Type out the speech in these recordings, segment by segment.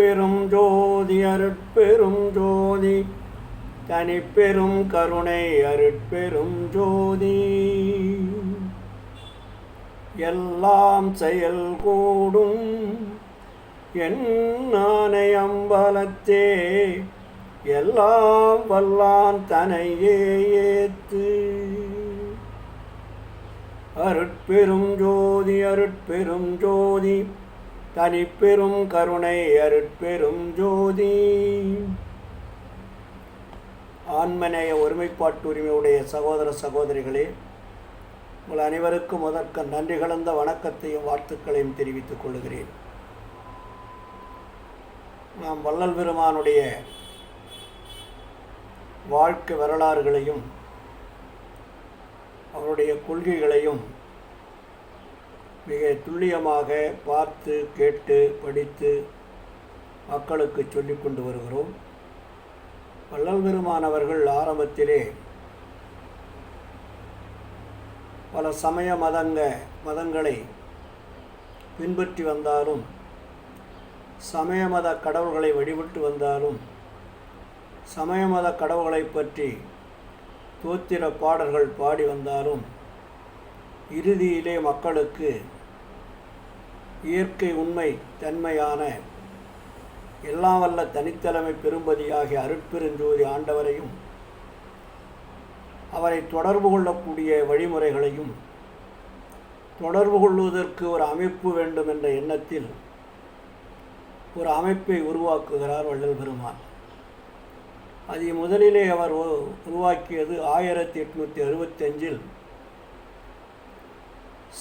அருட்பெரும் ஜோதி அருட்பெரும் ஜோதி தனிப்பெரும் கருணை அருட்பெரும் ஜோதி. எல்லாம் செயல் கூடும் என் அம்பலத்தே எல்லாம் வல்லான் தனையே ஏத்து. அருட்பெரும் ஜோதி அருட்பெரும் ஜோதி தனிப்பெரும் கருணை அருட்பெரும் ஜோதி. ஆன்மநேய ஒருமைப்பாட்டு உரிமையுடைய சகோதர சகோதரிகளே, உங்கள் அனைவருக்கும் முதற்க நன்றி கலந்த வணக்கத்தையும் வாழ்த்துக்களையும் தெரிவித்துக் கொள்கிறேன். நாம் வள்ளல் பெருமானுடைய வாழ்க்கை வரலாறுகளையும் அவருடைய கொள்கைகளையும் மிக துல்லியமாக பார்த்து கேட்டு படித்து மக்களுக்கு சொல்லிக் கொண்டு வருகிறோம். வள்ளல் பெருமான் அவர்கள் ஆரம்பத்திலே பல சமய மதங்களை பின்பற்றி வந்தாலும், சமய மத கடவுள்களை வழிபட்டு வந்தாலும், சமய மத கடவுள்களை பற்றி தோத்திர பாடல்கள் பாடி வந்தாலும், இறுதியிலே மக்களுக்கு இயற்கை உண்மை தன்மையான எல்லாம் வல்ல தனித்தலைமை பெரும்பதியாகிய அருட்பெருஞ்சோதி ஆண்டவரையும் அவரை தொடர்பு கொள்ளக்கூடிய வழிமுறைகளையும் தொடர்பு கொள்வதற்கு ஒரு அமைப்பு வேண்டும் என்ற எண்ணத்தில் ஒரு அமைப்பை உருவாக்குகிறார் வள்ளல் பெருமான். அதை முதலிலே அவர் உருவாக்கியது 1865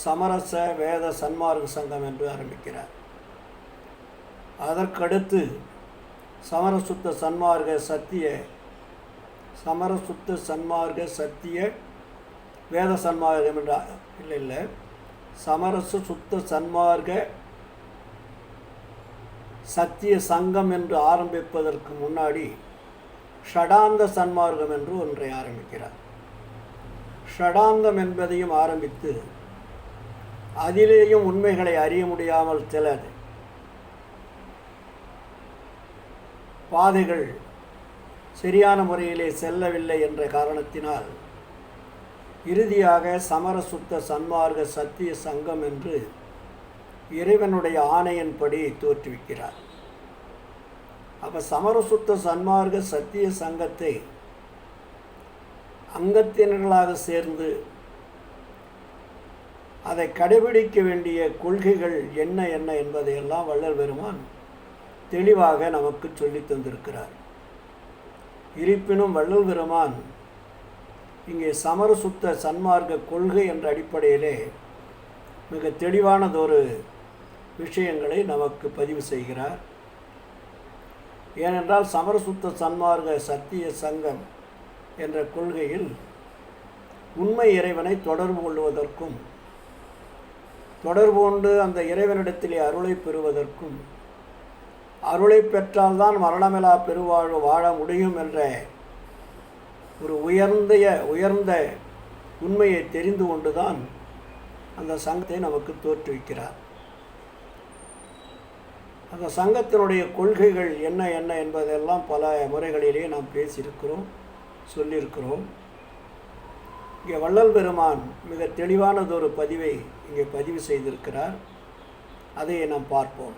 சமரச வேத சன்மார்க்க சங்கம் என்று ஆரம்பிக்கிறார். அதற்கடுத்து சமரசுத்த சன்மார்க்க சத்திய வேத சன்மார்க்கம் என்ற இல்லை சமரச சுத்த சன்மார்க்க சத்திய சங்கம் என்று ஆரம்பிப்பதற்கு முன்னாடி ஷடாந்த சன்மார்க்கம் என்று ஒன்றை ஆரம்பிக்கிறார். ஷடாந்தம் என்பதையும் ஆரம்பித்து அதிலேயும் உண்மைகளை அறிய முடியாமல் சில பாதைகள் சரியான முறையிலே செல்லவில்லை என்ற காரணத்தினால் இறுதியாக சமரசுத்த சன்மார்க்க சத்திய சங்கம் என்று இறைவனுடைய ஆணையின்படி தோற்றுவிக்கிறார். அப்போ சமரசுத்த சன்மார்க்க சத்திய சங்கத்தை அங்கத்தினர்களாக சேர்ந்து அதை கடைபிடிக்க வேண்டிய கொள்கைகள் என்ன என்பதையெல்லாம் வள்ளல் பெருமான் தெளிவாக நமக்கு சொல்லி தந்திருக்கிறார். இருப்பினும் வள்ளல் பெருமான் இங்கே சமரசுத்த சன்மார்க்க கொள்கை என்ற அடிப்படையிலே மிக தெளிவானதொரு விஷயங்களை நமக்கு பதிவு செய்கிறார். ஏனென்றால் சமரசுத்த சன்மார்க்க சத்திய சங்கம் என்ற கொள்கையில் உண்மை இறைவனை தொடர்பு கொள்வதற்கும் தொடர்பு கொண்டு அந்த இறைவனிடத்திலே அருளை பெறுவதற்கும் அருளை பெற்றால்தான் மரணமிலா பெருவாழ்வு வாழ முடியும் என்ற ஒரு உயர்ந்த உண்மையை தெரிந்து கொண்டுதான் அந்த சங்கத்தை நமக்கு தோற்றுவிக்கிறார். அந்த சங்கத்தினுடைய கொள்கைகள் என்ன என்பதெல்லாம் பல முறைகளிலே நாம் பேசியிருக்கிறோம், சொல்லியிருக்கிறோம். இங்கே வள்ளல் பெருமான் மிக தெளிவானதொரு பதிவை இங்கே பதிவு செய்திருக்கிறார். அதை நாம் பார்ப்போம்.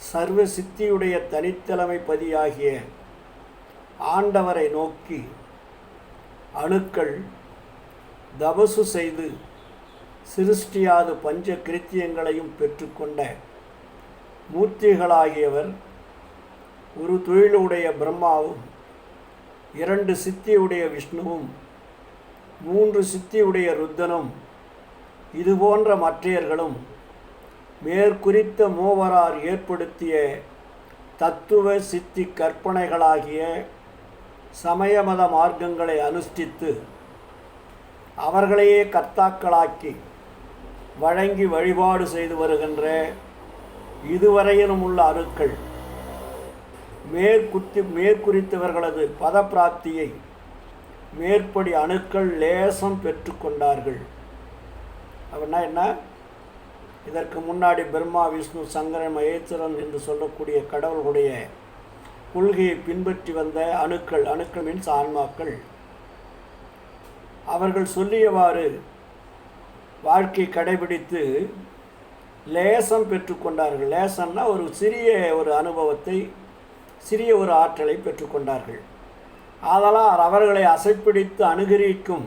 சர்வ சித்தியுடைய தனித்தலைமை பதியாகிய ஆண்டவரை நோக்கி அணுக்கள் தபசு செய்து சிருஷ்டியாது பஞ்ச கிருத்தியங்களையும் பெற்றுக்கொண்ட மூர்த்திகளாகியவர் ஒரு தொழிலுடைய பிரம்மாவும் 2 சித்தியுடைய விஷ்ணுவும் 3 சித்தியுடைய ருத்தனும் இதுபோன்ற மற்றையர்களும் மேற்குறித்த மூவரார் ஏற்படுத்திய தத்துவ சித்தி கற்பனைகளாகிய சமயமத மார்க்கங்களை அனுஷ்டித்து அவர்களையே கர்த்தாக்களாக்கி வழங்கி வழிபாடு செய்து வருகின்ற இதுவரையிலும் உள்ள அணுக்கள் மேற்குறித்தவர்களது பதப்பிராப்தியை மேற்படி அணுக்கள் லேசம் பெற்று கொண்டார்கள். அப்படின்னா என்ன? இதற்கு முன்னாடி பிரம்மா, விஷ்ணு, சங்கரன், மகேஸ்வரன் என்று சொல்லக்கூடிய கடவுளுடைய கொள்கையை பின்பற்றி வந்த அணுக்கள் மீன்ஸ் ஆன்மாக்கள், அவர்கள் சொல்லியவாறு வாழ்க்கை கடைபிடித்து லேசம் பெற்றுக்கொண்டார்கள். லேசம்னா ஒரு சிறிய ஒரு அனுபவத்தை, சிறிய ஒரு ஆற்றலை பெற்றுக்கொண்டார்கள். ஆதலால் அவர்களை அசைப்பிடித்து அனுகரிக்கும்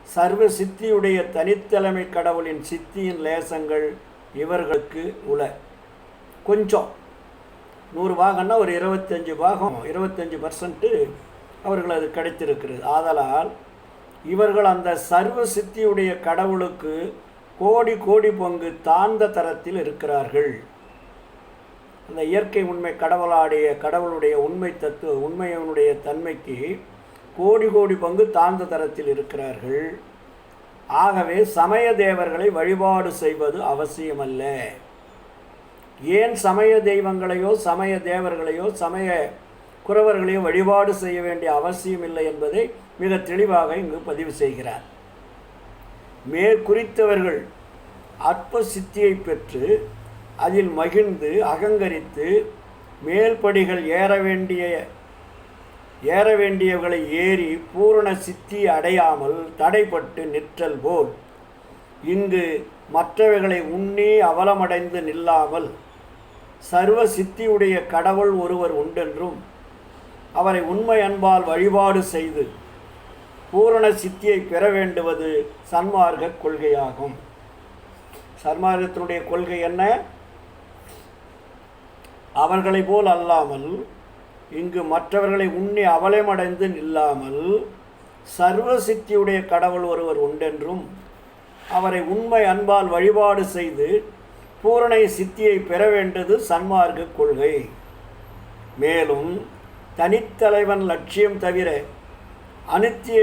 சர்வ சித்தியுடைய தனித்தலைமை கடவுளின் சித்தியின் லேசங்கள் இவர்களுக்கு உள. கொஞ்சம் 100 பாகம்னா ஒரு 25 பாகம், 25% அவர்கள் அது கிடைத்திருக்கிறது. ஆதலால் இவர்கள் அந்த சர்வ சித்தியுடைய கடவுளுக்கு கோடி கோடி பங்கு தாழ்ந்த தரத்தில் இருக்கிறார்கள். அந்த இயற்கை உண்மை கடவுளுடைய உண்மை தத்துவ உண்மையினுடைய தன்மைக்கு கோடி கோடி பங்கு தாழ்ந்த தரத்தில் இருக்கிறார்கள். ஆகவே சமய தேவர்களை வழிபாடு செய்வது அவசியமல்ல. ஏன் சமய தெய்வங்களையோ சமய தேவர்களையோ சமய குறவர்களையோ வழிபாடு செய்ய வேண்டிய அவசியம் இல்லை என்பதை மிக தெளிவாக இங்கு பதிவு செய்கிறார். மேற்குறித்தவர்கள் அற்ப சித்தியை பெற்று அதில் மகிழ்ந்து அகங்கரித்து மேல்படிகள் ஏற வேண்டியவர்களை ஏறி பூரண சித்தி அடையாமல் தடைப்பட்டு நிற்றல் போல் இங்கு மற்றவைகளை உண்ணி அவலமடைந்து நில்லாமல் சர்வ சித்தியுடைய கடவுள் ஒருவர் உண்டென்றும் அவரை உண்மை அன்பால் வழிபாடு செய்து பூரண சித்தியை பெற வேண்டுவது சன்மார்க்க கொள்கையாகும். சன்மார்க்கத்தினுடைய கொள்கை என்ன? அவர்களை போல் அல்லாமல் இங்கு மற்றவர்களை உண்ணி அவலமடைந்து நில்லாமல் சர்வ சித்தியுடைய கடவுள் ஒருவர் உண்டென்றும் அவரை உண்மை அன்பால் வழிபாடு செய்து பூரண சித்தியை பெற வேண்டியது சன்மார்க்க கொள்கை. மேலும் தனித்தலைவன் லட்சியம் தவிர அனித்திய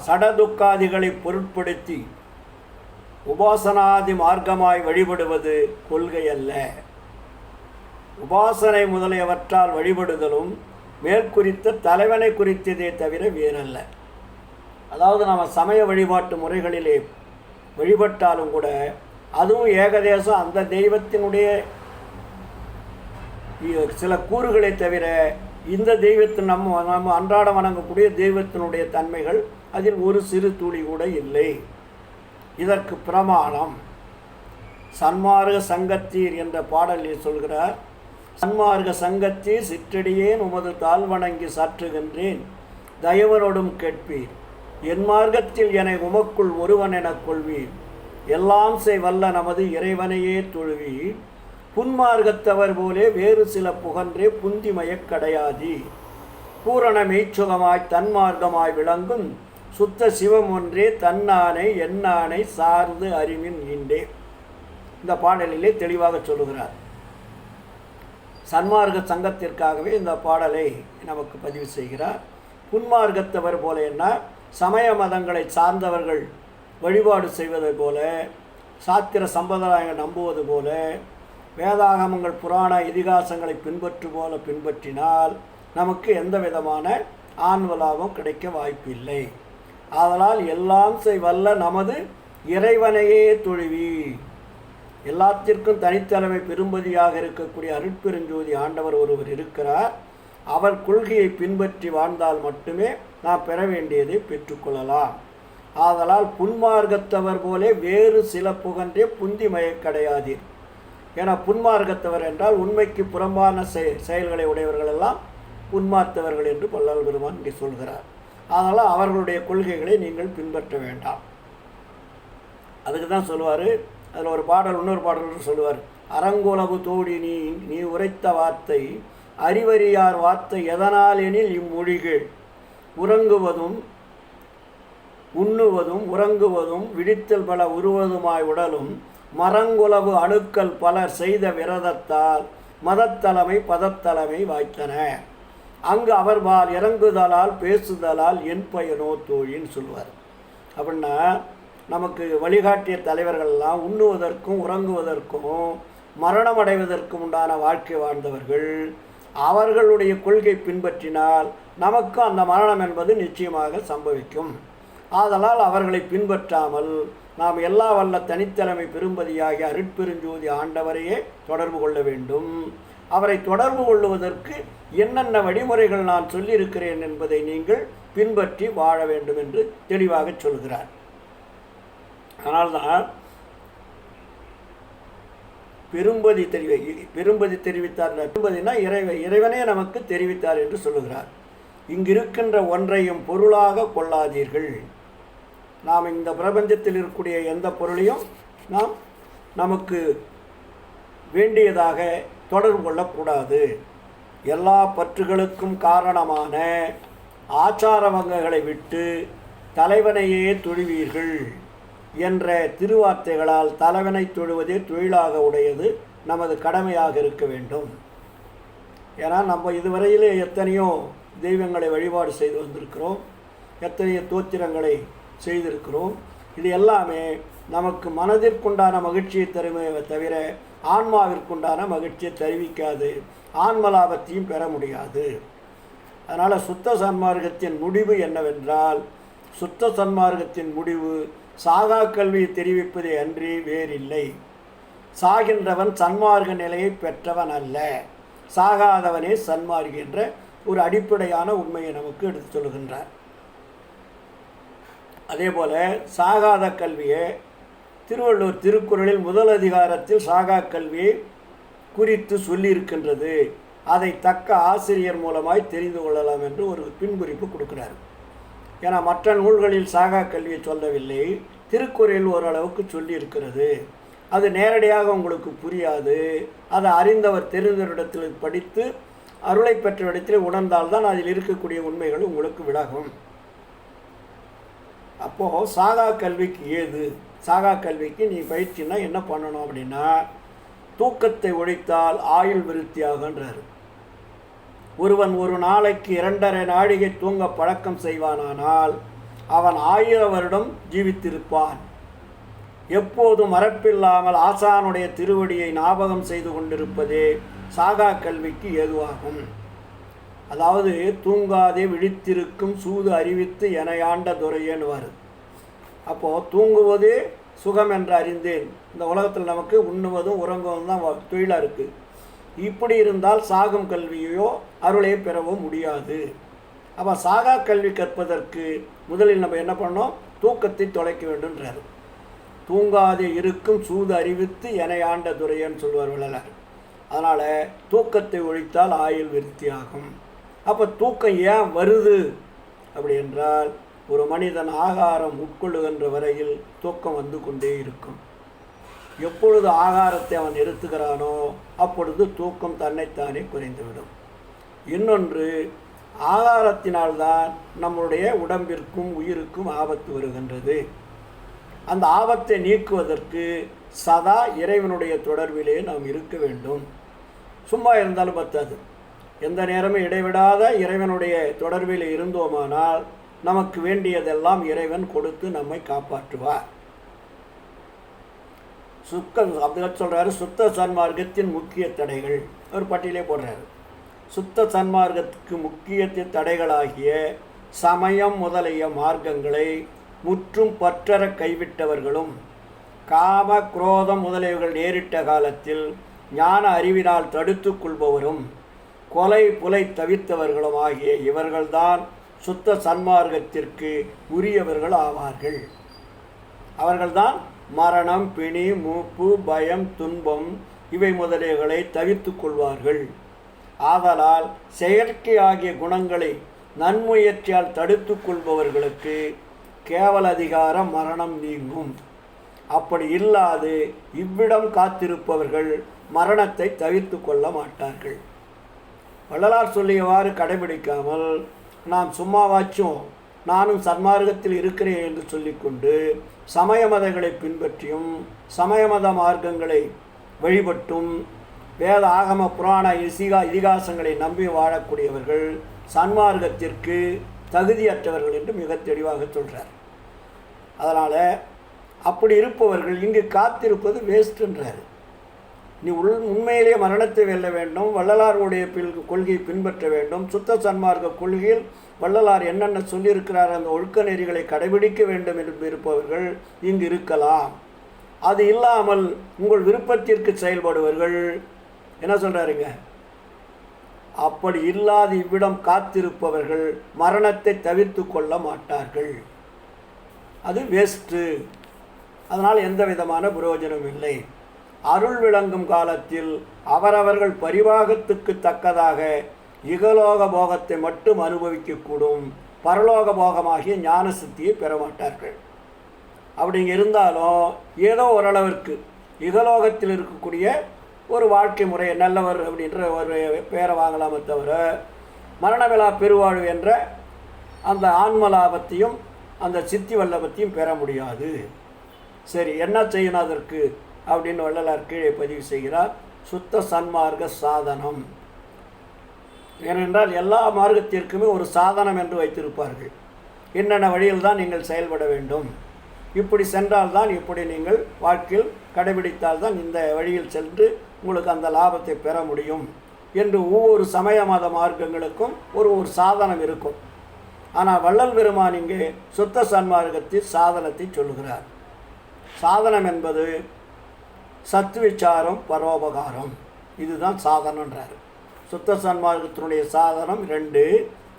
சடதுக்காதிகளை பொருட்படுத்தி உபாசனாதி மார்க்கமாய் வழிபடுவது கொள்கை அல்ல. உபாசனை முதலியவற்றால் வழிபடுதலும் மேற்குறித்த தலைவனை குறித்ததே தவிர வேறல்ல. அதாவது நம்ம சமய வழிபாட்டு முறைகளிலே வழிபட்டாலும் கூட அதுவும் ஏகதேசம் அந்த தெய்வத்தினுடைய சில கூறுகளை தவிர இந்த தெய்வத்தின் நம்ம அன்றாடம் வணங்கக்கூடிய தெய்வத்தினுடைய தன்மைகள் அதில் ஒரு சிறு துளி கூட இல்லை. இதற்கு பிரமாணம் சன்மார்க்க சங்கத்தீர் என்ற பாடலில் சொல்கிறார். சன்மார்க்க சங்கத்தீர் சிற்றடியேன் உமது தாழ்வணங்கி சாற்றுகின்றேன் தயவனோடும் கேட்பீர் என் மார்க்கத்தில் என உமக்குள் ஒருவன் எனக் கொள்வீர் எல்லாம் செய் வல்ல நமது இறைவனையே தொழுவீர் புன்மார்க்கத்தவர் போலே வேறு சில புகன்றே புந்திமயக் கடையாதி பூரண மெய்ச்சுகமாய் தன்மார்க்கமாய் விளங்கும் சுத்த சிவம் ஒன்றே தன்னானை என்னானை சார்ந்து அறிவின் ஈண்டே. இந்த பாடலிலே தெளிவாக சொல்லுகிறார். சன்மார்க்க சங்கத்திற்காகவே இந்த பாடலை நமக்கு பதிவு செய்கிறார். புன்மார்க்கத்தவர் போல என்ன? சமய மதங்களை சார்ந்தவர்கள் வழிபாடு செய்வதை போல, சாத்திர சம்பிரதாயங்கள் நம்புவது போல, வேதாகமங்கள் புராண இதிகாசங்களை பின்பற்றினால் நமக்கு எந்த விதமான ஆன்மலாபம் கிடைக்க வாய்ப்பில்லை. ஆதலால் எல்லாம் செய் வல்ல நமது இறைவனையே தொழுவி. எல்லாத்திற்கும் தனித்தலைமை பெரும்பதியாக இருக்கக்கூடிய அருட்பெருஞ்சோதி ஆண்டவர் ஒருவர் இருக்கிறார். அவர் கொள்கையை பின்பற்றி வாழ்ந்தால் மட்டுமே நாம் பெற வேண்டியதை பெற்றுக்கொள்ளலாம். ஆதலால் புன்மார்க்கத்தவர் போலே வேறு சில புகன்றே புந்திமயக் கடையாதீர். ஏன்னா புன்மார்க்கத்தவர் என்றால் உண்மைக்கு புறம்பான செயல்களை உடையவர்களெல்லாம் புன்மார்த்தவர்கள் என்று வள்ளல் பெருமான் இங்கே சொல்கிறார். அதனால் அவர்களுடைய கொள்கைகளை நீங்கள் பின்பற்ற வேண்டாம். அதுக்கு தான் சொல்லுவார். அதில் ஒரு பாடல், இன்னொரு பாடல் சொல்லுவார். அரங்குலகு தோடி நீ உரைத்த வார்த்தை அறிவறியார் வார்த்தை எதனால் எனில் இம்மொழிகள் உறங்குவதும் உண்ணுவதும் உறங்குவதும் விழித்தல் பல உருவதுமாய் உடலும் மரங்குலவு அணுக்கள் பலர் செய்த விரதத்தால் மதத்தலைமை பதத்தலைமை வாய்த்தன. அங்கு அவர்பால் இறங்குதலால் பேசுதலால் என் பயனோ தோழின்னு சொல்லுவார். அப்படின்னா நமக்கு வழிகாட்டிய தலைவர்கள்லாம் உண்ணுவதற்கும் உறங்குவதற்கும் மரணம் அடைவதற்கும் உண்டான வாழ்க்கை வாழ்ந்தவர்கள். அவர்களுடைய கொள்கை பின்பற்றினால் நமக்கும் அந்த மரணம் என்பது நிச்சயமாக சம்பவிக்கும். ஆதலால் அவர்களை பின்பற்றாமல் நாம் எல்லா வல்ல தனித்தலைமை பெரும்பதியாகிய அருட்பெருஞ்சோதி ஆண்டவரையே தொடர்பு கொள்ள வேண்டும். அவரை தொடர்பு கொள்ளுவதற்கு என்னென்ன வழிமுறைகள் நான் சொல்லியிருக்கிறேன் என்பதை நீங்கள் பின்பற்றி வாழ வேண்டும் என்று தெளிவாக சொல்கிறார். அதனால்தான் பெரும்பதி தெரிவித்தார். பெரும்பதினா இறைவனே நமக்கு தெரிவித்தார் என்று சொல்லுகிறார். இங்கிருக்கின்ற ஒன்றையும் பொருளாக கொள்ளாதீர்கள். நாம் இந்த பிரபஞ்சத்தில் இருக்கக்கூடிய எந்த பொருளையும் நாம் நமக்கு வேண்டியதாக தொடர்பு கொள்ளக்கூடாது. எல்லா பற்றுகளுக்கும் காரணமான ஆச்சார வங்கங்களை விட்டு தலைவனையே தொழுவீர்கள் என்ற திருவார்த்தைகளால் தலைவனை தொழுவதே தொழிலாக உடையது நமது கடமையாக இருக்க வேண்டும். ஏன்னா நம்ம இதுவரையிலே எத்தனையோ தெய்வங்களை வழிபாடு செய்து வந்திருக்கிறோம், எத்தனையோ தோத்திரங்களை செய்திருக்கிறோம். இது எல்லாமே நமக்கு மனதிற்குண்டான மகிழ்ச்சியை தருமே தவிர ஆன்மாவிற்குண்டான மகிழ்ச்சியை தெரிவிக்காது, ஆன்ம லாபத்தையும் பெற முடியாது. அதனால் சுத்த சன்மார்க்கத்தின் முடிவு என்னவென்றால், சுத்த சன்மார்க்கத்தின் முடிவு சாகா கல்வியை தெரிவிப்பதே அன்றி வேறில்லை. சாகின்றவன் சன்மார்க்க நிலையை பெற்றவன் அல்ல, சாகாதவனே சன்மார்க்கி என்ற ஒரு அடிப்படையான உண்மையை நமக்கு எடுத்து சொல்கின்றார். அதே போல் சாகாத கல்வியை திருவள்ளுவர் திருக்குறளில் முதல் அதிகாரத்தில் சாகா கல்வியை குறித்து சொல்லியிருக்கின்றது. அதை தக்க ஆசிரியர் மூலமாய் தெரிந்து கொள்ளலாம் என்று ஒரு பின்குறிப்பு கொடுக்கிறார். ஏன்னா மற்ற நூல்களில் சாகா கல்வியை சொல்லவில்லை, திருக்குறளில் ஓரளவுக்கு சொல்லியிருக்கிறது. அது நேரடியாக உங்களுக்கு புரியாது. அதை அறிந்தவர் தெரிந்தவரிடத்தில் படித்து அருளை பெற்ற இடத்தில் உணர்ந்தால்தான் அதில் இருக்கக்கூடிய உண்மைகள் உங்களுக்கு விலகும். அப்போது சாகா கல்விக்கு ஏது? சாகா கல்விக்கு நீ பயிற்சின்னா என்ன பண்ணணும் அப்படின்னா, தூக்கத்தை ஒழித்தால் ஆயுள் விருத்தியாகன்றார். ஒருவன் ஒரு நாளைக்கு 2.5 நாழிகை தூங்க பழக்கம் செய்வானானால் அவன் 1000 வருடம் ஜீவித்திருப்பான். எப்போதும் மறப்பில்லாமல் ஆசானுடைய திருவடியை ஞாபகம் செய்து கொண்டிருப்பதே சாகா கல்விக்கு ஏதுவாகும். அதாவது தூங்காதே விழித்திருக்கும் சூது அறிவித்து எனையாண்ட துறையேனுவார். அப்போது தூங்குவதே சுகம் என்று அறிந்தேன். இந்த உலகத்தில் நமக்கு உண்ணுவதும் உறங்குவதும் தான் தொழிலாக இருக்குது. இப்படி இருந்தால் சாகும் கல்வியோ அருளையோ பெறவோ முடியாது. அப்போ சாகா கல்வி கற்பதற்கு முதலில் நம்ம என்ன பண்ணோம்? தூக்கத்தை தொலைக்க வேண்டும்ன்றார். தூங்காதே இருக்கும் சூது அறிவித்து எனையாண்ட துறையன்னு சொல்வார் வள்ளலார். அதனால் தூக்கத்தை ஒழித்தால் ஆயுள் விருத்தியாகும். அப்போ தூக்கம் ஏன் வருது அப்படி என்றால், ஒரு மனிதன் ஆகாரம் உட்கொள்ளுகின்ற வரையில் தூக்கம் வந்து கொண்டே இருக்கும். எப்பொழுது ஆகாரத்தை அவன் நிறுத்துகிறானோ அப்பொழுது தூக்கம் தன்னைத்தானே குறைந்துவிடும். இன்னொன்று, ஆகாரத்தினால்தான் நம்முடைய உடம்பிற்கும் உயிருக்கும் ஆபத்து வருகின்றது. அந்த ஆபத்தை நீக்குவதற்கு சதா இறைவனுடைய தொடர்பிலே நாம் இருக்க வேண்டும். சும்மா இருந்தாலும் பத்தாது. எந்த நேரமும் இடைவிடாத இறைவனுடைய தொடர்பில் இருந்தோமானால் நமக்கு வேண்டியதெல்லாம் இறைவன் கொடுத்து நம்மை காப்பாற்றுவார். அப்படி சொல்கிறாரு. சுத்த சன்மார்க்கத்தின் முக்கிய தடைகள் ஒரு பட்டியலே போடுறாரு. சுத்த சன்மார்க்கத்துக்கு முக்கிய தடைகளாகிய சமயம் முதலிய மார்க்கங்களை முற்றும் பற்றற கைவிட்டவர்களும், காம குரோதம் முதலியவர்கள் நேரிட்ட காலத்தில் ஞான அறிவினால் தடுத்து கொள்பவரும், கொலை புலை தவிர்த்தவர்களும் ஆகிய இவர்கள்தான் சுத்த சன்மார்க்கத்திற்கு உரியவர்கள் ஆவார்கள். அவர்கள்தான் மரணம், பிணி, மூப்பு, பயம், துன்பம் இவை முதலியவைகளை தவிர்த்து கொள்வார்கள். ஆதலால் செயற்கை ஆகிய குணங்களை நன்முயற்சியால் தடுத்து கொள்பவர்களுக்கு கேவல அதிகார மரணம் நீங்கும். அப்படி இல்லாது இவ்விடம் காத்திருப்பவர்கள் மரணத்தை தவிர்த்து கொள்ள மாட்டார்கள். வள்ளலார் சொல்லியவாறு கடைபிடிக்காமல் நாம் சும்மாவாச்சும் நானும் சன்மார்க்கத்தில் இருக்கிறேன் என்று சொல்லிக்கொண்டு சமய மதங்களை பின்பற்றியும் சமய மத மார்க்கங்களை வழிபட்டும் வேத ஆகம புராண இதிகாசங்களை நம்பி வாழக்கூடியவர்கள் சன்மார்க்கத்திற்கு தகுதியற்றவர்கள் என்று மிக தெளிவாக சொல்கிறார். அதனால் அப்படி இருப்பவர்கள் இங்கு காத்திருப்பது வேஸ்ட்ன்றார். நீ உண்மையிலேயே மரணத்தை வெல்ல வேண்டும், வள்ளலாருடைய கொள்கையை பின்பற்ற வேண்டும், சுத்த சன்மார்க்க கொள்கையில் வள்ளலார் என்னென்ன சொல்லியிருக்கிறார் அந்த ஒழுக்க நெறிகளை கடைபிடிக்க வேண்டும் என்று இருப்பவர்கள் இங்கு இருக்கலாம். அது இல்லாமல் உங்கள் விருப்பத்திற்கு செயல்படுவர்கள் என்ன சொல்கிறாருங்க, அப்படி இல்லாத இவ்விடம் காத்திருப்பவர்கள் மரணத்தை தவிர்த்து கொள்ள மாட்டார்கள். அது வேஸ்ட்டு. அதனால் எந்த விதமான பிரயோஜனம் இல்லை. அருள் விளங்கும் காலத்தில் அவரவர்கள் பரிவாகத்துக்கு தக்கதாக இகலோக போகத்தை மட்டும் அனுபவிக்கக்கூடும், பரலோக போகமாகிய ஞான சித்தியை பெற மாட்டார்கள். அப்படிங்க இருந்தாலும் ஏதோ ஓரளவிற்கு இகலோகத்தில் இருக்கக்கூடிய ஒரு வாழ்க்கை முறை நல்லவர் அப்படின்ற ஒரு பேரை வாங்கலாமே தவிர மரணவிழா பெருவாழ்வு என்ற அந்த ஆன்ம லாபத்தையும் அந்த சித்தி வல்லபத்தையும் பெற முடியாது. சரி, என்ன செய்யணும் அதற்கு அப்படின்னு வள்ளலார் கீழே பதிவு செய்கிறார். சுத்த சன்மார்க்க சாதனம். ஏனென்றால் எல்லா மார்க்கத்திற்குமே ஒரு சாதனம் என்று வைத்திருப்பார்கள். என்னென்ன வழியில் தான் நீங்கள் செயல்பட வேண்டும், இப்படி சென்றால்தான், இப்படி நீங்கள் வாழ்க்கையில் கடைபிடித்தால்தான் இந்த வழியில் சென்று உங்களுக்கு அந்த லாபத்தை பெற முடியும் என்று ஒவ்வொரு சமய மத மார்க்கங்களுக்கும் ஒரு சாதனம் இருக்கும். ஆனால் வள்ளல் பெருமான் இங்கே சுத்த சன்மார்க்கத்தில் சாதனத்தை சொல்லுகிறார். சாதனம் என்பது சத்விச்சாரம் பரோபகாரம், இதுதான் சாதனன்றார். சுத்த சன்மார்க்கத்தினுடைய சாதனம் 2,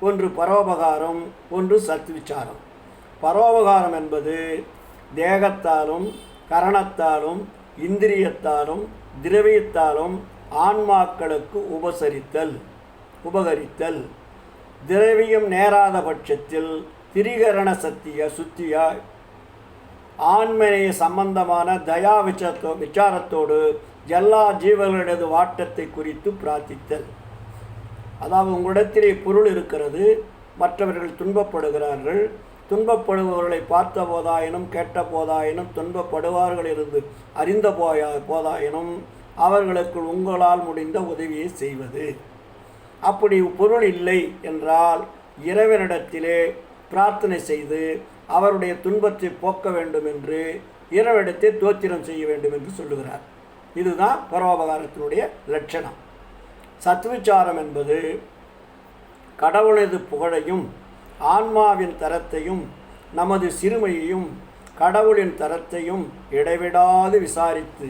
ஒன்று பரோபகாரம், ஒன்று சத்விச்சாரம். பரோபகாரம் என்பது தேகத்தாலும் கரணத்தாலும் இந்திரியத்தாலும் திரவியத்தாலும் ஆன்மாக்களுக்கு உபகரித்தல். திரவியம் நேராத பட்சத்தில் திரிகரண சுத்தியாய் ஆன்மநேய சம்பந்தமான தயா விசாரத்தோடு எல்லா ஜீவர்களுடைய வாட்டத்தை குறித்து பிரார்த்தித்தல். அதாவது உங்களிடத்திலே பொருள் இருக்கிறது, மற்றவர்கள் துன்பப்படுகிறார்கள், துன்பப்படுபவர்களை பார்த்த போதாயினும் கேட்ட போதாயினும் துன்பப்படுவார்கள் இருந்து அறிந்த போதாயினும் அவர்களுக்கு உங்களால் முடிந்த உதவியை செய்வது. அப்படி பொருள் இல்லை என்றால் இறைவனிடத்திலே பிரார்த்தனை செய்து அவருடைய துன்பத்தை போக்க வேண்டும் என்று இறைவனிடத்தை தோத்திரம் செய்ய வேண்டும் என்று சொல்லுகிறார். இதுதான் பரோபகாரத்தினுடைய லட்சணம். சத்விச்சாரம் என்பது கடவுளது புகழையும் ஆன்மாவின் தரத்தையும் நமது சிறுமையையும் கடவுளின் தரத்தையும் இடைவிடாது விசாரித்து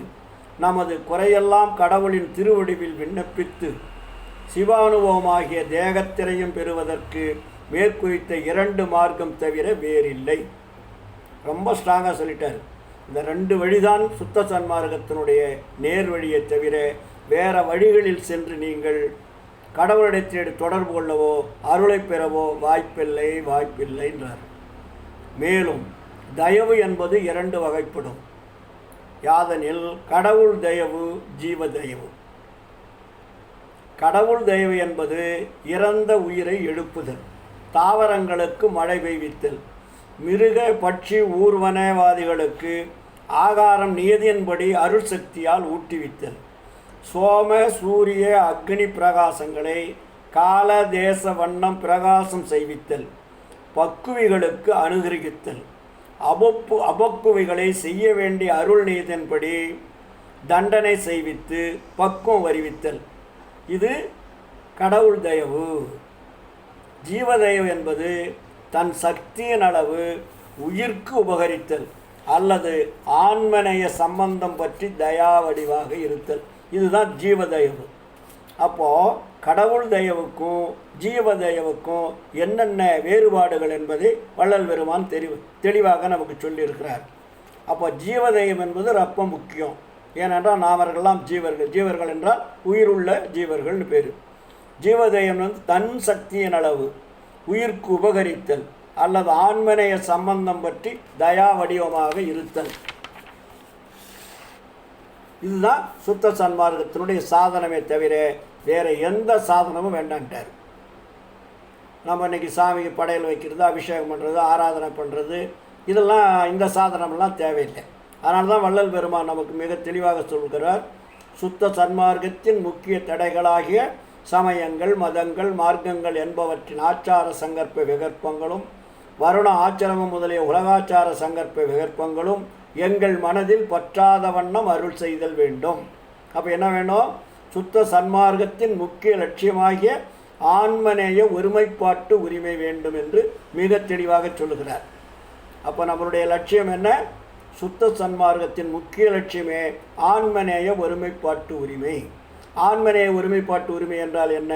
நமது குறையெல்லாம் கடவுளின் திருவடிவில் விண்ணப்பித்து சிவானுபவமாகிய தேகத்திரையும் பெறுவதற்கு மேற்குறித்த 2 மார்க்கம் தவிர வேறில்லை. ரொம்ப ஸ்ட்ராங்காக சொல்லிட்டார். இந்த 2 வழிதான் சுத்த சன்மார்க்கத்தினுடைய நேர் வழியை தவிர வேறு வழிகளில் சென்று நீங்கள் கடவுளிடத்தில் தொடர்பு கொள்ளவோ அருளை பெறவோ வாய்ப்பில்லைன்றார். மேலும் தயவு என்பது 2 வகைப்படும். யாதனில் கடவுள் தயவு, ஜீவ தயவு. கடவுள் தயவு என்பது இறந்த உயிரை எழுப்புதல், தாவரங்களுக்கு மழை பெய்வித்தல், மிருக பட்சி ஊர்வனவாதிகளுக்கு ஆகாரம் நியதியின்படி அருள் சக்தியால் ஊட்டுவித்தல், சோம சூரிய அக்னி பிரகாசங்களை கால தேச வண்ணம் பிரகாசம் செய்வித்தல், பக்குவிகளுக்கு அனுகிரகித்தல், அபக்குவிகளை செய்ய வேண்டிய அருள் நீதியின்படி தண்டனை செய்வித்து பக்குவம் வருவித்தல். இது கடவுள் தயவு. ஜீவதயவு என்பது தன் சக்தியின் அளவு உயிர்க்கு உபகரித்தல் அல்லது ஆன்மநேய சம்பந்தம் பற்றி தயா வடிவாக இருத்தல். இதுதான் ஜீவதயவு. அப்போது கடவுள் தயவுக்கும் ஜீவதயவுக்கும் என்னென்ன வேறுபாடுகள் என்பதை வள்ளல் பெருமான் தெளிவாக நமக்கு சொல்லியிருக்கிறார். அப்போ ஜீவதயம் என்பது ரொம்ப முக்கியம். ஏனென்றால் நாமர்கள்லாம் ஜீவர்கள் என்றால் உயிருள்ள ஜீவர்கள்னு பேர். ஜீவதயம் தன் சக்தியின் அளவு உயிர்க்கு உபகரித்தல் அல்லது ஆன்மநேய சம்பந்தம் பற்றி தயா வடிவமாக இருத்தல். இதுதான் சுத்த சன்மார்க்கத்தினுடைய சாதனமே தவிர வேறு எந்த சாதனமும் வேண்டான்ட்டார். நம்ம இன்றைக்கி சாமிக்கு படையல் வைக்கிறது, அபிஷேகம் பண்ணுறது, ஆராதனை பண்ணுறது, இதெல்லாம் இந்த சாதனமெல்லாம் தேவையில்லை. அதனால தான் வள்ளல் பெருமான் நமக்கு மிக தெளிவாக சொல்கிறார், சுத்த சன்மார்க்கத்தின் முக்கிய தடைகளாகிய சமயங்கள் மதங்கள் மார்க்கங்கள் என்பவற்றின் ஆச்சார சங்கற்ப விகற்பங்களும் வருண ஆச்சரமம் முதலிய உலகாச்சார சங்கற்ப விகற்பங்களும் எங்கள் மனதில் பற்றாத வண்ணம் அருள் செய்தல் வேண்டும். அப்போ என்ன வேணும்? சுத்த சன்மார்க்கத்தின் முக்கிய லட்சியமாகிய ஆன்மநேய ஒருமைப்பாட்டு உரிமை வேண்டும் என்று மிக தெளிவாக சொல்லுகிறார். அப்போ நம்மளுடைய லட்சியம் என்ன? சுத்த சன்மார்க்கத்தின் முக்கிய லட்சியமே ஆன்மநேய ஒருமைப்பாட்டு உரிமை. ஆன்மநேய ஒருமைப்பாட்டு உரிமை என்றால் என்ன?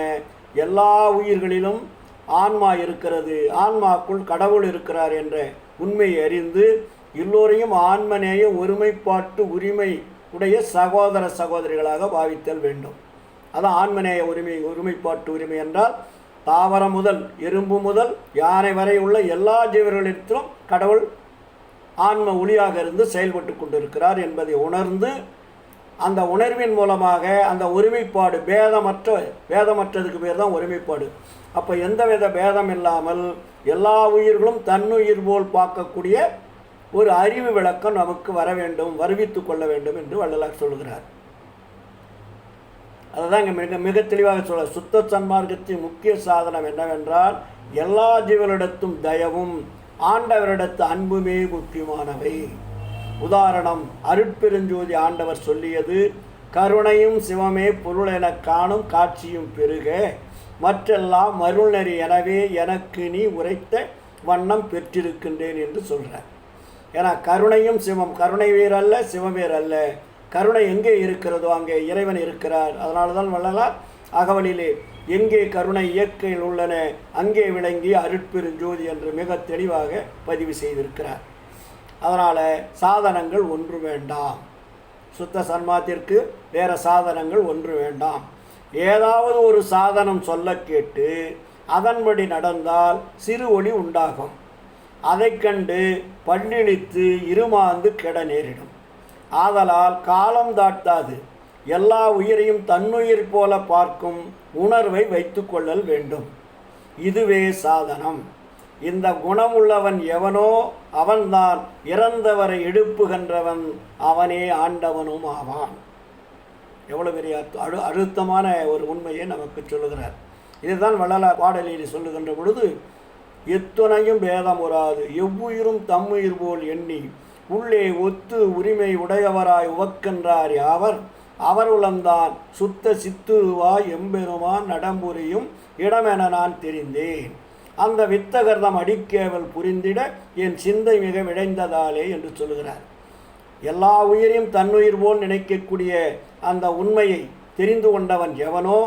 எல்லா உயிர்களிலும் ஆன்மா இருக்கிறது, ஆன்மாக்குள் கடவுள் இருக்கிறார் என்ற உண்மையை அறிந்து எல்லோரையும் ஆன்மநேய ஒருமைப்பாட்டு உரிமை உடைய சகோதர சகோதரிகளாக பாவித்தல் வேண்டும். அதான் ஆன்மநேய ஒருமைப்பாட்டு உரிமை என்றால் தாவரம் முதல் எறும்பு முதல் யானை வரை உள்ள எல்லா ஜீவர்களிடத்திலும் கடவுள் ஆன்ம ஒளியாக இருந்து செயல்பட்டு கொண்டிருக்கிறார் என்பதை உணர்ந்து அந்த உணர்வின் மூலமாக அந்த ஒருமைப்பாடு பேதமற்றதுக்கு பேர் தான் ஒருமைப்பாடு. அப்போ எந்தவித பேதம் இல்லாமல் எல்லா உயிர்களும் தன்னுயிர் போல் பார்க்கக்கூடிய ஒரு அறிவு விளக்கம் நமக்கு வர வேண்டும், வருவித்து கொள்ள வேண்டும் என்று வள்ளலார் சொல்கிறார். அதுதான் இங்கே மிக தெளிவாக சொல்ல. சுத்த சன்மார்க்கத்தின் முக்கிய சாதனம் என்னவென்றால் எல்லா ஜீவனிடத்தும் தயவும் ஆண்டவரிடத்து அன்புமே முக்கியமானவை. உதாரணம், அருட்பெருஞ்சோதி ஆண்டவர் சொல்லியது, கருணையும் சிவமே பொருள் என காணும் காட்சியும் பெருக மற்றெல்லாம் மருள்நெறி எனவே எனக்கு நீ உரைத்த வண்ணம் பெற்றிருக்கின்றேன் என்று சொல்கிறார். ஏன்னா கருணையும் சிவம், கருணை வேறு அல்ல சிவம் வேறு அல்ல. கருணை எங்கே இருக்கிறதோ அங்கே இறைவன் இருக்கிறார். அதனால தான் வள்ளலார் அகவலிலே எங்கே கருணை இயற்கையில் உள்ளன அங்கே விளங்கி அருட்பெருஞ்சோதி என்று மிக தெளிவாக பதிவு செய்திருக்கிறார். அதனால் சாதனங்கள் ஒன்று வேண்டாம், சுத்த சன்மாத்திற்கு வேறு சாதனங்கள் ஒன்று வேண்டாம். ஏதாவது ஒரு சாதனம் சொல்ல கேட்டு அதன்படி நடந்தால் சிறு ஒளி உண்டாகும். அதை கண்டு பல்லிழித்து இருமாந்து கெட நேரிடும். ஆதலால் காலம் தாட்டாது எல்லா உயிரையும் தன்னுயிர் போல பார்க்கும் உணர்வை வைத்து கொள்ளல் வேண்டும். இதுவே சாதனம். இந்த குணம் உள்ளவன் எவனோ அவன்தான் இறந்தவரை எழுப்புகின்றவன், அவனே ஆண்டவனும் ஆவான். எவ்வளோ பெரிய அழுத்தமான ஒரு உண்மையை நமக்கு சொல்லுகிறார். இதுதான் வள்ளலார் பாடலில் சொல்லுகின்ற பொழுது, எத்துணையும் பேதம் உறாது எவ்வுயிரும் தம்முயிர் போல் எண்ணி உள்ளே ஒத்து உரிமை உடையவராய் உவக்கின்றார் யாவர் அவருளம்தான் சுத்த சித்துருவாய் எம்பெருமான் நடம்புரியும் இடமென நான் தெரிந்தேன். அந்த வித்தகர்தம் அடிக்கேவல் புரிந்திட என் சிந்தை மிக விளைந்ததாலே என்று சொல்கிறார். எல்லா உயிரையும் தன்னுயிர் போல் நினைக்கக்கூடிய அந்த உண்மையை தெரிந்து கொண்டவன் எவனோ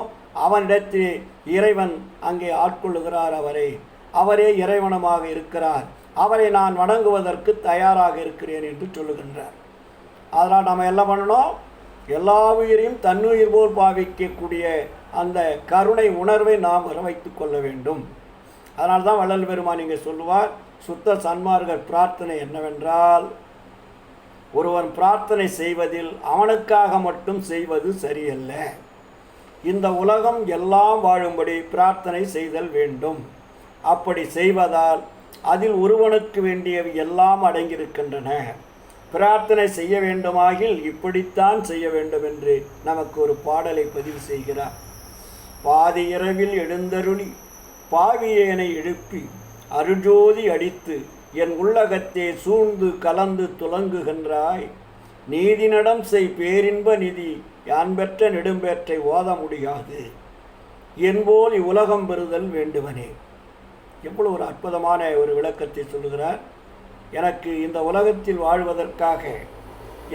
அவனிடத்திலே இறைவன் அங்கே ஆட்கொள்ளுகிறார். அவரே இறைவனமாக இருக்கிறார். அவரை நான் வணங்குவதற்கு தயாராக இருக்கிறேன் என்று சொல்லுகின்றார். அதனால் நம்ம என்ன பண்ணணும்? எல்லா உயிரையும் தன்னுயிர் போல் பாவிக்கக்கூடிய அந்த கருணை உணர்வை நாம் வைத்து கொள்ள வேண்டும். அதனால் தான் வள்ளல் பெருமான் இங்கே சொல்லுவார், சுத்த சன்மார்க்க பிரார்த்தனை என்னவென்றால், ஒருவன் பிரார்த்தனை செய்வதில் அவனுக்காக மட்டும் செய்வது சரியல்ல. இந்த உலகம் எல்லாம் வாழும்படி பிரார்த்தனை செய்தல் வேண்டும். அப்படி செய்வதால் அதில் ஒருவனுக்கு வேண்டியவை எல்லாம் அடங்கியிருக்கின்றன. பிரார்த்தனை செய்ய வேண்டுமாகில் இப்படித்தான் செய்ய வேண்டும் என்று நமக்கு ஒரு பாடலை பதிவு செய்கிறார். பாதி இரவில் எழுந்தருளி பாவியேனை எழுப்பி அருஜோதி அடித்து என் உள்ளகத்தே சூழ்ந்து கலந்து துலங்குகின்றாய். நீதி நடம் செய் பேரின்ப நிதி யான் பெற்ற நெடும்பேற்றை ஓத முடியாது என்போல் இவ்வுலகம் பெறுதல் வேண்டுவனே. எவ்வளவு ஒரு அற்புதமான ஒரு விளக்கத்தை சொல்லுகிறார். எனக்கு இந்த உலகத்தில் வாழ்வதற்காக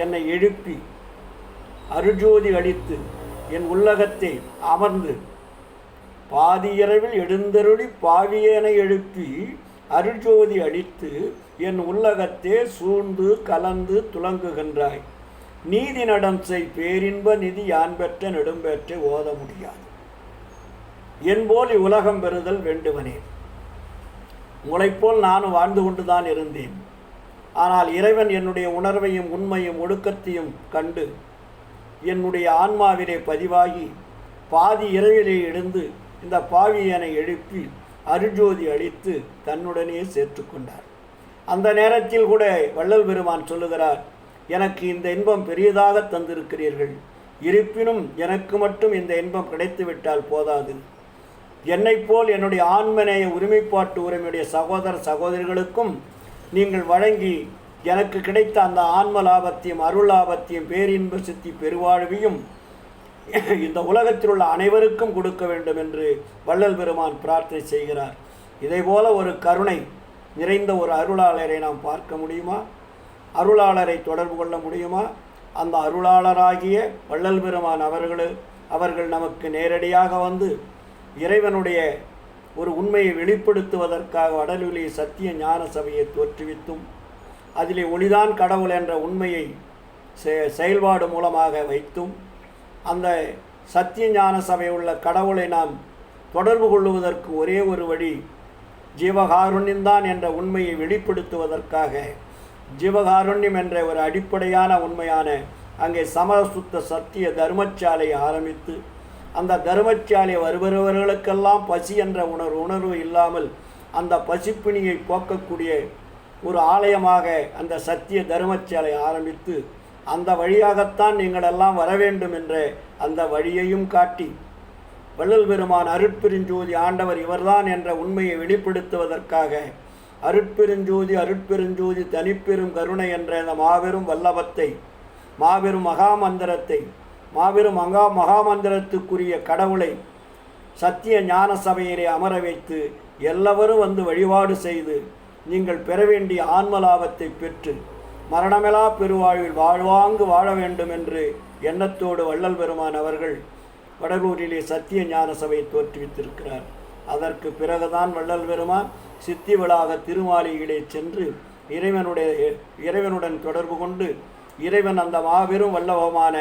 என்னை எழுப்பி அருஜோதி அளித்து என் உள்ளகத்தை அமர்ந்து பாதி இரவில் எழுந்தருளி பாவியேனை எழுப்பி அருஜோதி அளித்து என் உள்ளகத்தே சூழ்ந்து கலந்து துலங்குகின்றாய். நீதி நடம் செய் பேரின்ப நிதி யான் பெற்ற நெடும்பேற்றை ஓத முடியாது என்போல் இவ்வுலகம் பெறுதல் வேண்டுவனே. உங்களைப்போல் நானும் வாழ்ந்து கொண்டுதான் இருந்தேன். ஆனால் இறைவன் என்னுடைய உணர்வையும் உண்மையும் ஒடுக்கத்தையும் கண்டு என்னுடைய ஆன்மாவிலே பதிவாகி பாதி இரவிலே எழுந்து இந்த பாவியனை எழுப்பி அருஜோதி அளித்து தன்னுடனே சேர்த்து கொண்டார். அந்த நேரத்தில் கூட வள்ளல் பெருமான் சொல்லுகிறார், எனக்கு இந்த இன்பம் பெரியதாக தந்திருக்கிறீர்கள், இருப்பினும் எனக்கு மட்டும் இந்த இன்பம் கிடைத்துவிட்டால் போதாது. என்னைப் போல் என்னுடைய ஆன்மநேய ஒருமைப்பாட்டு உரிமையுடைய சகோதர சகோதரிகளுக்கும் நீங்கள் வழங்கி எனக்கு கிடைத்த அந்த ஆன்ம லாபத்தையும் அருள் லாபத்தையும் பேரின்ப சித்தி பெருவாழ்வையும் இந்த உலகத்தில் உள்ள அனைவருக்கும் கொடுக்க வேண்டும் என்று வள்ளல் பெருமான் பிரார்த்தனை செய்கிறார். இதேபோல ஒரு கருணை நிறைந்த ஒரு அருளாளரை நாம் பார்க்க முடியுமா? அருளாளரை தொடர்பு கொள்ள முடியுமா? அந்த அருளாளராகிய வள்ளல் பெருமான் அவர்கள் நமக்கு நேரடியாக வந்து இறைவனுடைய ஒரு உண்மையை வெளிப்படுத்துவதற்காக வடலூலி சத்திய ஞான சபையை தோற்றுவித்தும் அதிலே ஒளிதான் கடவுள் என்ற உண்மையை செயல்பாடு மூலமாக வைத்தும் அந்த சத்திய ஞான சபை உள்ள கடவுளை நாம் தொடர்பு கொள்ளுவதற்கு ஒரே ஒரு வழி ஜீவகாருண்யம்தான் என்ற உண்மையை வெளிப்படுத்துவதற்காக ஜீவகாருண்யம் என்ற ஒரு அடிப்படையான உண்மையான அங்கே சமசுத்த சத்திய தர்மசாலையை ஆரம்பித்து அந்த தர்மசாலை வருபவர்களுக்கெல்லாம் பசி என்ற உணர்வு இல்லாமல் அந்த பசிப்பிணியை போக்கக்கூடிய ஒரு ஆலயமாக அந்த சத்திய தர்மசாலை ஆரம்பித்து அந்த வழியாகத்தான் நீங்கள் எல்லாம் வர வேண்டும் என்ற அந்த வழியையும் காட்டி வள்ளல் பெருமான் அருட்பெருஞ்சோதி ஆண்டவர் இவர்தான் என்ற உண்மையை வெளிப்படுத்துவதற்காக அருட்பெருஞ்சோதி தனிப்பெரும் கருணை என்ற அந்த மாபெரும் வல்லபத்தை மாபெரும் மகாமந்திரத்துக்குரிய கடவுளை சத்திய ஞான சபையிலே அமர வைத்து எல்லவரும் வந்து வழிபாடு செய்து நீங்கள் பெற வேண்டிய ஆன்மலாபத்தை பெற்று மரணமெலா பெருவாழ்வில் வாழ்வாங்கு வாழ வேண்டும் என்று எண்ணத்தோடு வள்ளல் பெருமான் அவர்கள் வடலூரிலே சத்திய ஞான சபையை தோற்றுவித்திருக்கிறார். அதற்கு பிறகுதான் வள்ளல் பெருமான் சித்தி விழாக திருமாளிகளே சென்று இறைவனுடன் தொடர்பு கொண்டு இறைவன் அந்த மாபெரும் வல்லபமான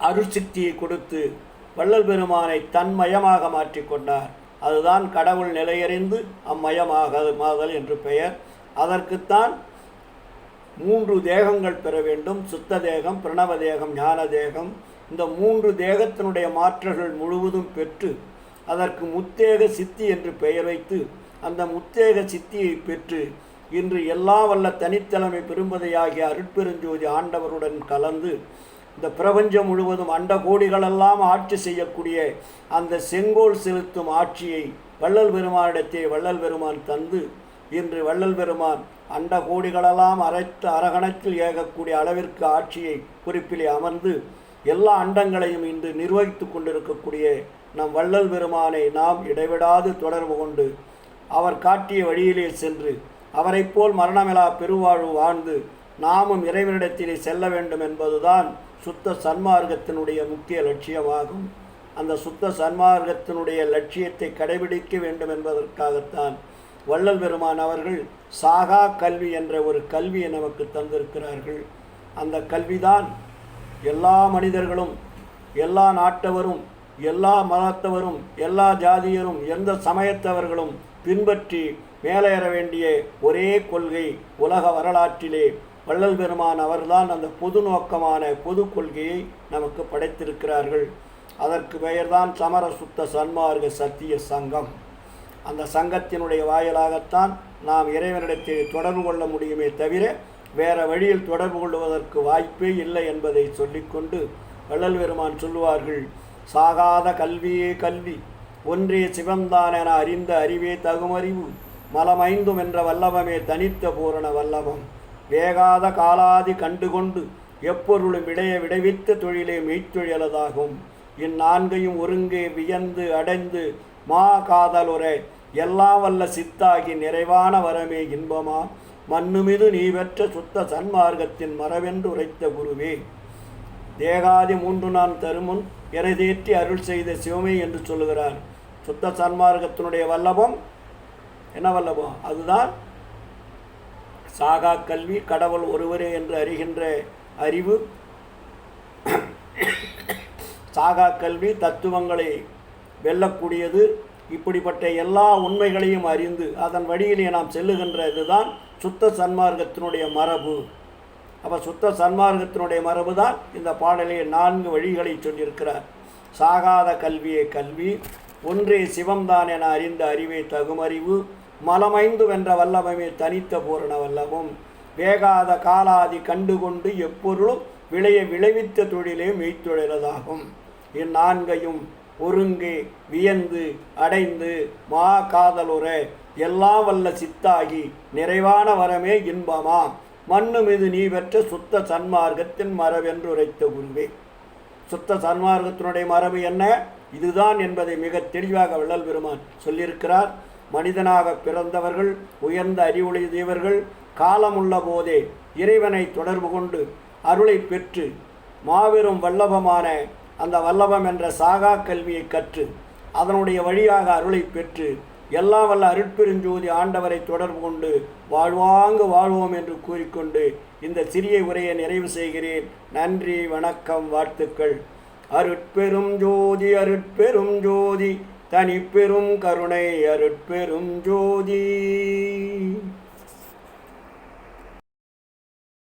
அருட்சக்தியை கொடுத்து வள்ளல் பெருமானை தன்மயமாக மாற்றிக்கொண்டார். அதுதான் கடவுள் நிலையறிந்து மாதல் என்று பெயர். அதற்குத்தான் 3 தேகங்கள் பெற வேண்டும். சுத்த தேகம், பிரணவ தேகம், ஞான தேகம். இந்த 3 தேகத்தினுடைய மாற்றங்கள் முழுவதும் பெற்று அதற்கு முத்தேக சித்தி என்று பெயர் வைத்து அந்த முத்தேக சித்தியை பெற்று இன்று எல்லா வல்ல தனித்தலைமை பெரும்பதையாகிய அருட்பெருஞ்சோதி ஆண்டவருடன் கலந்து இந்த பிரபஞ்சம் முழுவதும் அண்ட கோடிகளெல்லாம் ஆட்சி செய்யக்கூடிய அந்த செங்கோல் செலுத்தும் ஆட்சியை வள்ளல் பெருமானிடத்தே வள்ளல் பெருமான் தந்து இன்று வள்ளல் பெருமான் அண்ட கோடிகளெல்லாம் அரகணத்தில் ஏகக்கூடிய அளவிற்கு ஆட்சியை குறிப்பிலே அமர்ந்து எல்லா அண்டங்களையும் இன்று நிர்வகித்து கொண்டிருக்கக்கூடிய நம் வள்ளல் பெருமானை நாம் இடைவிடாது தொடர்பு கொண்டு அவர் காட்டிய வழியிலே சென்று அவரைப் போல் மரணமிலா பெருவாழ்வு வாழ்ந்து நாமும் இறைவனிடத்திலே செல்ல வேண்டும் என்பதுதான் சுத்த சன்மார்க்கத்தினுடைய முக்கிய லட்சியமாகும். அந்த சுத்த சன்மார்க்கத்தினுடைய லட்சியத்தை கடைபிடிக்க வேண்டும் என்பதற்காகத்தான் வள்ளல் பெருமான் அவர்கள் சாகா கல்வி என்ற ஒரு கல்வியை நமக்கு தந்திருக்கிறார்கள். அந்த கல்விதான் எல்லா மனிதர்களும், எல்லா நாட்டவரும், எல்லா மதத்தவரும், எல்லா ஜாதியரும், எந்த சமயத்தவர்களும் பின்பற்றி மேலேற வேண்டிய ஒரே கொள்கை. உலக வரலாற்றிலே வள்ளல் பெருமான் அவர்தான் அந்த பொது நோக்கமான பொது கொள்கையை நமக்கு படைத்திருக்கிறார்கள். அதற்கு பெயர்தான் சமர சுத்த சன்மார்க்க சத்திய சங்கம். அந்த சங்கத்தினுடைய வாயிலாகத்தான் நாம் இறைவனிடத்தில் தொடர்பு கொள்ள முடியுமே தவிர வேறு வழியில் தொடர்பு கொள்வதற்கு வாய்ப்பே இல்லை என்பதை சொல்லிக்கொண்டு வள்ளல் பெருமான் சொல்லுவார்கள், சாகாத கல்வியே கல்வி, ஒன்றே சிவம்தான் என அறிந்த அறிவே தகுமறிவு, மலமைந்தும் என்ற வல்லபமே தனித்த பூரண வல்லபம், வேகாத காலாதி கண்டுகொண்டு எப்பொருளும் விடைவித்த தொழிலே மெய்த்தொழிலதாகும், இந்நான்கையும் ஒருங்கே வியந்து அடைந்து மா காதலுரை எல்லாம் வல்ல சித்தாகி நிறைவான வரமே இன்பமா, மண்ணுமிது நீ பெற்ற சுத்த சன்மார்க்கத்தின் மரபென்று உரைத்த குருவே, தேகாதி 3 நான் தருமுன் எரைதேற்றி அருள் செய்த சிவமே என்று சொல்லுகிறார். சுத்த சன்மார்க்கத்தினுடைய வல்லபம் என்ன வல்லபம்? அதுதான் சாகா கல்வி, கடவுள் ஒருவரே என்று அறிகின்ற அறிவு. சாகா கல்வி தத்துவங்களை வெல்லக்கூடியது. இப்படிப்பட்ட எல்லா உண்மைகளையும் அறிந்து அதன் வழியிலே நாம் செல்லுகின்றது தான் சுத்த சன்மார்க்கத்தினுடைய மரபு. அப்போ சுத்த சன்மார்க்கத்தினுடைய மரபு தான் இந்த பாடலே 4 வழிகளை சொல்லியிருக்கிறார். சாகாத கல்வியே கல்வி, ஒன்றே சிவம்தான் என அறிந்த அறிவே தகுமறிவு, மலமைந்து வென்ற வல்லபமே தனித்த பூரண வல்லபம், வேகாத காலாதி கண்டுகொண்டு எப்பொருளும் விளைவித்த தொழிலே மெய்த்தொழிலதாகும், இந்நான்கையும் ஒருங்கே வியந்து அடைந்து மா காதலுற எல்லாம் வல்ல சித்தாகி நிறைவான வரமே இன்பமா, மண்ணு மீது நீ பெற்ற சுத்த சன்மார்க்கத்தின் மரபென்று உரைத்த குருவே. சுத்த சன்மார்க்கத்தினுடைய மரபு என்ன, இதுதான் என்பதை மிக தெளிவாக வள்ளல் பெருமான் சொல்லியிருக்கிறார். மனிதனாக பிறந்தவர்கள், உயர்ந்த அறிவுடையவர்கள் காலமுள்ள போதே இறைவனை தொடர்பு கொண்டு அருளை பெற்று மாபெரும் வல்லபமான அந்த வல்லபம் என்ற சாகா கல்வியை கற்று அதனுடைய வழியாக அருளை பெற்று எல்லாம் வல்ல அருட்பெருஞ்சோதி ஆண்டவரை தொடர்பு கொண்டு வாழ்வாங்கு வாழ்வோம் என்று கூறிக்கொண்டு இந்த சிறிய உரையை நிறைவு செய்கிறேன். நன்றி, வணக்கம், வாழ்த்துக்கள். அருட்பெரும் ஜோதி, அருட்பெரும் ஜோதி, தனிப்பெரும் கருணை, அருட்பெரும் ஜோதி.